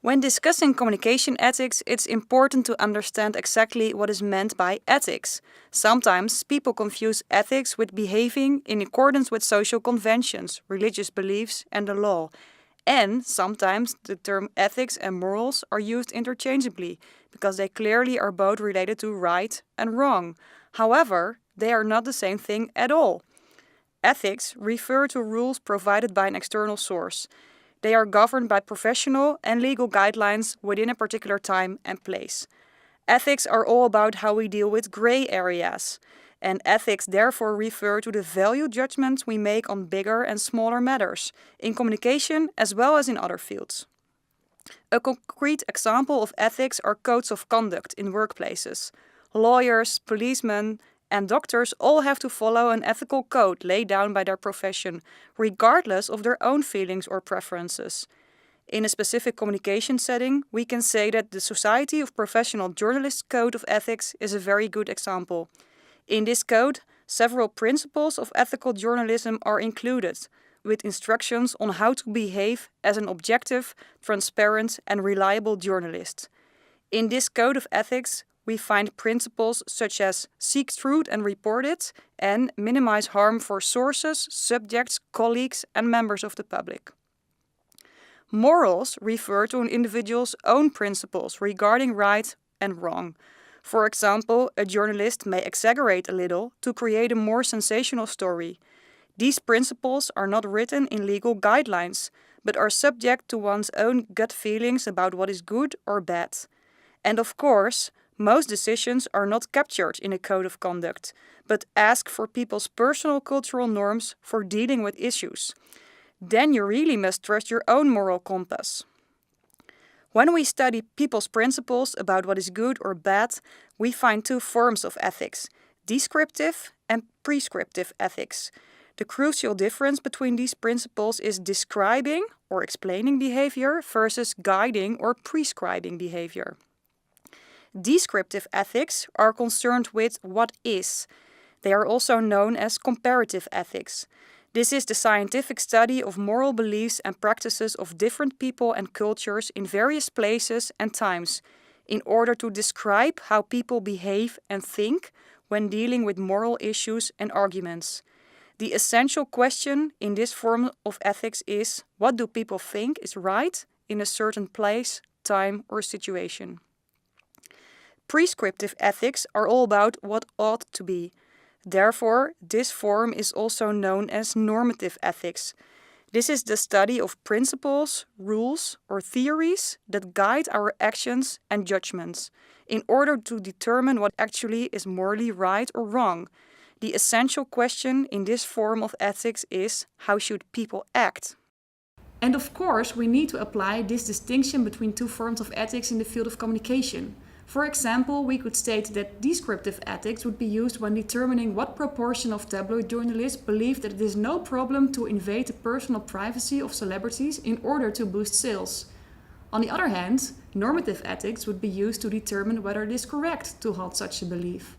When discussing communication ethics, it's important to understand exactly what is meant by ethics. Sometimes people confuse ethics with behaving in accordance with social conventions, religious beliefs, and the law. And sometimes the term ethics and morals are used interchangeably because they clearly are both related to right and wrong. However, they are not the same thing at all. Ethics refer to rules provided by an external source. They are governed by professional and legal guidelines within a particular time and place. Ethics are all about how we deal with gray areas, and ethics therefore refer to the value judgments we make on bigger and smaller matters, in communication as well as in other fields. A concrete example of ethics are codes of conduct in workplaces. Lawyers, policemen, and doctors all have to follow an ethical code laid down by their profession, regardless of their own feelings or preferences. In a specific communication setting, we can say that the Society of Professional Journalists Code of Ethics is a very good example. In this code, several principles of ethical journalism are included, with instructions on how to behave as an objective, transparent, and reliable journalist. In this code of ethics, we find principles such as seek truth and report it, and minimize harm for sources, subjects, colleagues, and members of the public. Morals refer to an individual's own principles regarding right and wrong. For example, a journalist may exaggerate a little to create a more sensational story. These principles are not written in legal guidelines, but are subject to one's own gut feelings about what is good or bad. And of course, most decisions are not captured in a code of conduct, but ask for people's personal cultural norms for dealing with issues. Then you really must trust your own moral compass. When we study people's principles about what is good or bad, we find two forms of ethics: descriptive and prescriptive ethics. The crucial difference between these principles is describing or explaining behavior versus guiding or prescribing behavior. Descriptive ethics are concerned with what is. They are also known as comparative ethics. This is the scientific study of moral beliefs and practices of different people and cultures in various places and times, in order to describe how people behave and think when dealing with moral issues and arguments. The essential question in this form of ethics is: what do people think is right in a certain place, time, or situation? Prescriptive ethics are all about what ought to be. Therefore, this form is also known as normative ethics. This is the study of principles, rules, or theories that guide our actions and judgments in order to determine what actually is morally right or wrong. The essential question in this form of ethics is: how should people act? And of course, we need to apply this distinction between two forms of ethics in the field of communication. For example, we could state that descriptive ethics would be used when determining what proportion of tabloid journalists believe that it is no problem to invade the personal privacy of celebrities in order to boost sales. On the other hand, normative ethics would be used to determine whether it is correct to hold such a belief.